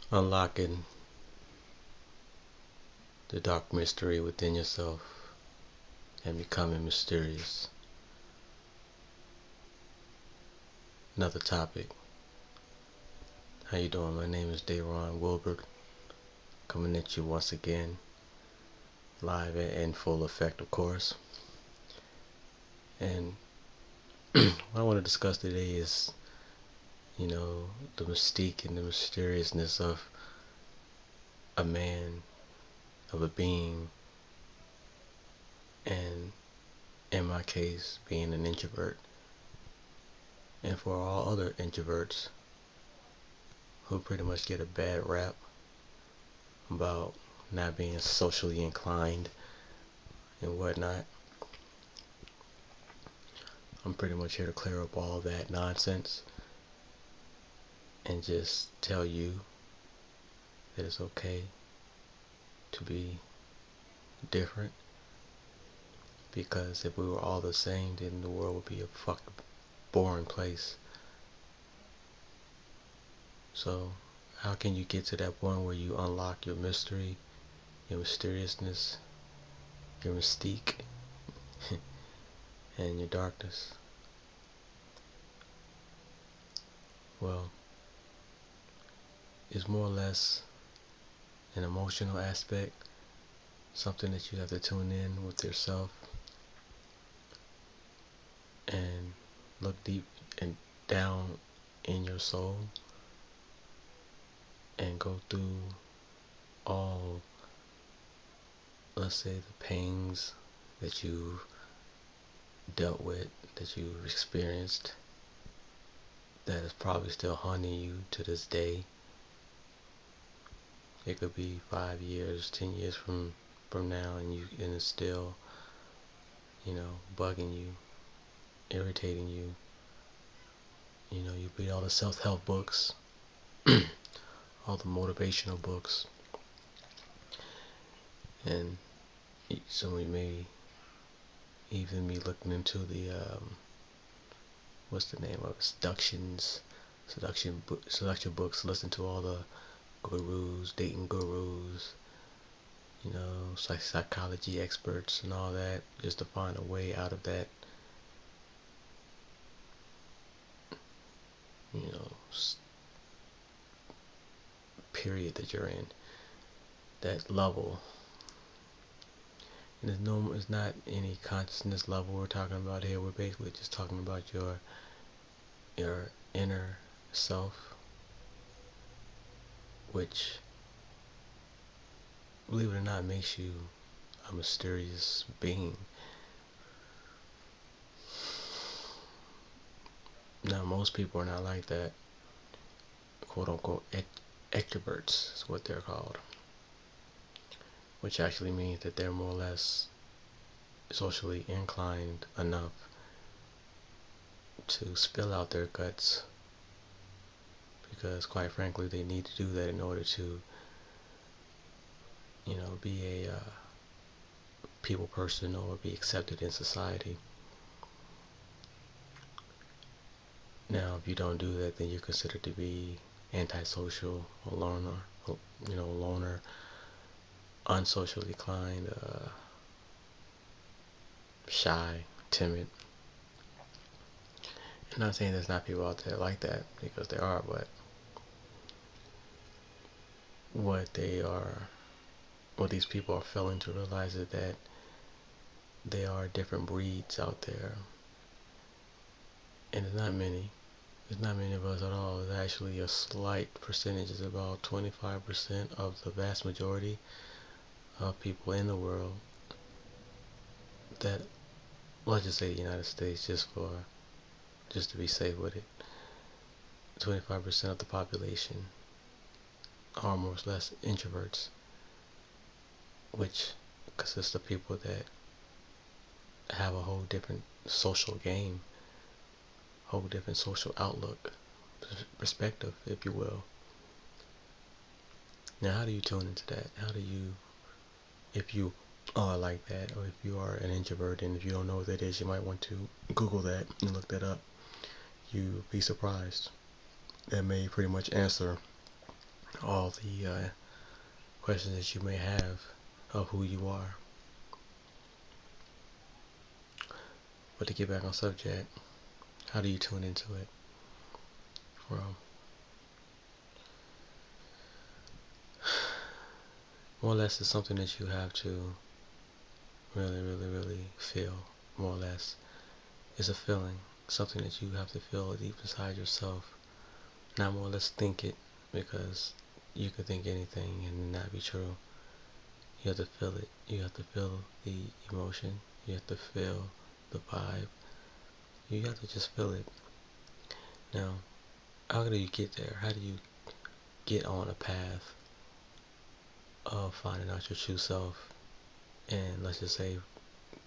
Unlocking the dark mystery within yourself and becoming mysterious. Another topic. How you doing? My name is Dayron Wilbert, coming at you once again, live and in full effect, of course. And what I want to discuss today is, the mystique and the mysteriousness of a man, of a being, and in my case, being an introvert. And for all other introverts who pretty much get a bad rap about not being socially inclined and whatnot, I'm pretty much here to clear up all that nonsense and just tell you that it's okay to be different, because if we were all the same, then the world would be a fucking boring place. So how can you get to that point where you unlock your mystery, your mysteriousness, your mystique, and your darkness? Well, it's more or less an emotional aspect, something that you have to tune in with yourself and look deep and down in your soul and go through all, let's say, the pains that you've dealt with, that you've experienced, that is probably still haunting you to this day. It could be 5 years, 10 years from now, and it's still, bugging you, irritating you. You read all the self-help books, all the motivational books, and some of you may even be looking into the what's the name of it? Seduction books. Listen to all the gurus, dating gurus, psychology experts and all that, just to find a way out of that, period that you're in, that level. And it's not any consciousness level we're talking about here. We're basically just talking about your inner self, which, believe it or not, makes you a mysterious being. Now, most people are not like that. Quote unquote extroverts is what they're called, which actually means that they're more or less socially inclined enough to spill out their guts, because quite frankly they need to do that in order to be a people person or be accepted in society. Now, if you don't do that, then you're considered to be antisocial, a loner, unsocially inclined, shy, timid. I'm not saying there's not people out there like that, because there are, but what these people are failing to realize is that there are different breeds out there, and there's not many of us at all. There's actually a slight percentage, is about 25% of the vast majority of people in the world, that, let's just say the United States, just to be safe with it, 25% of the population are more or less introverts, which consists of people that have a whole different social game, whole different social outlook, perspective, if you will. Now, how do you tune into that? How do you, if you are like that, or if you are an introvert, and if you don't know what that is, you might want to Google that and look that up. You'll be surprised. That may pretty much answer all the questions that you may have of who you are. But to get back on subject, how do you tune into it? Well, more or less it's something that you have to really feel. More or less it's a feeling, something that you have to feel deep inside yourself, not more or less think it, because you could think anything and not be true. You have to feel it. You have to feel the emotion. You have to feel the vibe. You have to just feel it. Now, how do you get there? How do you get on a path of finding out your true self and, let's just say,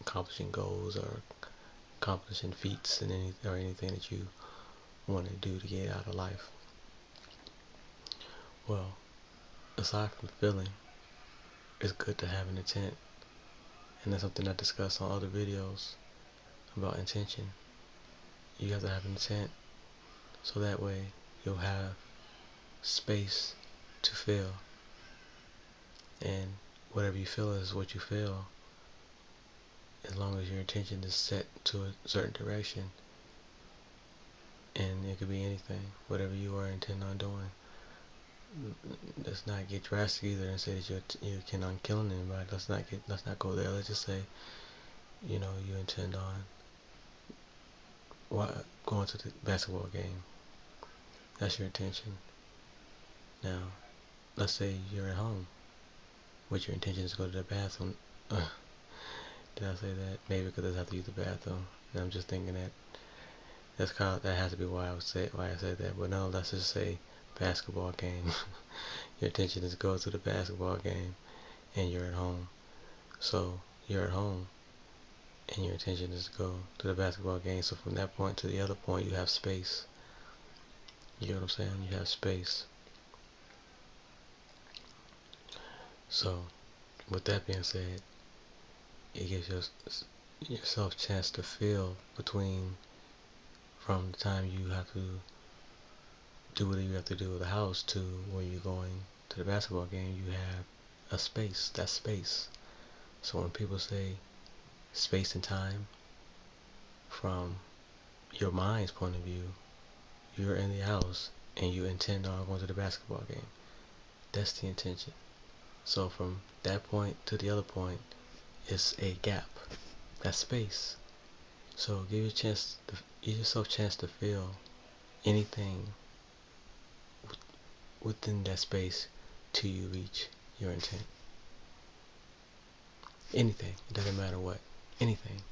accomplishing goals or accomplishing feats and anything that you want to do to get out of life? Well, aside from feeling, it's good to have an intent, and that's something I discussed on other videos about intention. You have to have an intent, so that way you'll have space to feel, and whatever you feel is what you feel, as long as your intention is set to a certain direction. And it could be anything, whatever you are intending on doing. Let's not get drastic either and say that you intend on killing anybody. Let's not go there. Let's just say, you intend on going to the basketball game. That's your intention. Now, let's say you're at home, with your intention is to go to the bathroom. Did I say that? Maybe because I have to use the bathroom. And I'm just thinking that that has to be why I said that. But no, let's just say basketball game. Your intention is to go to the basketball game, and you're at home. So you're at home, and your intention is to go to the basketball game. So from that point to the other point, you have space. You get what I'm saying? You have space. So, with that being said, it gives yourself a chance to feel from the time you have to do what you have to do with the house to when you're going to the basketball game. You have a space. That's space. So when people say space and time, from your mind's point of view, you're in the house and you intend on going to the basketball game. That's the intention. So from that point to the other point is a gap. That's space. So give yourself a chance to feel anything within that space till you reach your intent. Anything. It doesn't matter what. Anything.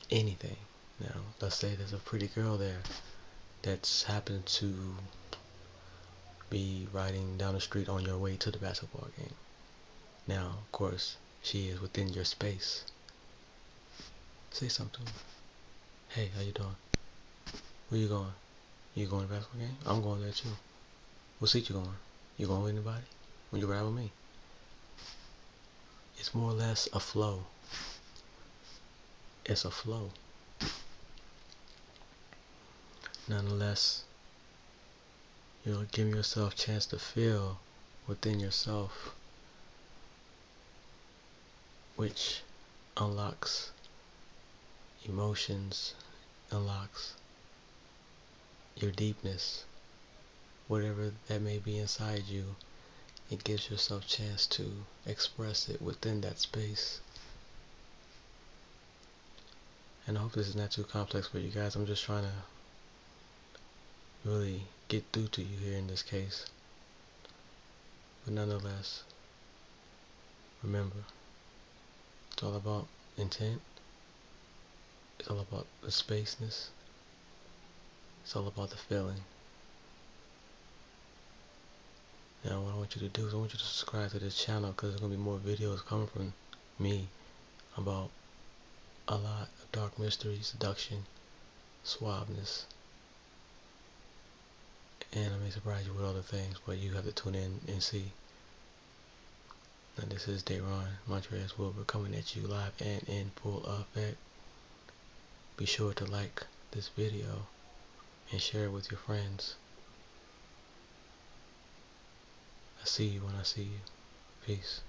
Anything. Now, let's say there's a pretty girl there that's happened to be riding down the street on your way to the basketball game. Now, of course, she is within your space. Say something to her. Hey, how you doing? Where you going? You going to the basketball game? I'm going there too. What seat you going? You going with anybody? When you ride with me? It's more or less a flow. It's a flow. Nonetheless, you're giving yourself a chance to feel within yourself, which unlocks emotions, unlocks your deepness, whatever that may be inside you. It gives yourself a chance to express it within that space. And I hope this is not too complex for you guys. I'm just trying to really get through to you here in this case. But nonetheless, remember, it's all about intent. It's all about the spaceness. It's all about the feeling. Now what I want you to do is I want you to subscribe to this channel, because there's going to be more videos coming from me about a lot of dark mystery, seduction, suaveness, and I may surprise you with other things, but you have to tune in and see. Now this is Dayron Montrez Wilbur coming at you live and in full effect. Be sure to like this video and share it with your friends. I see you when I see you. Peace.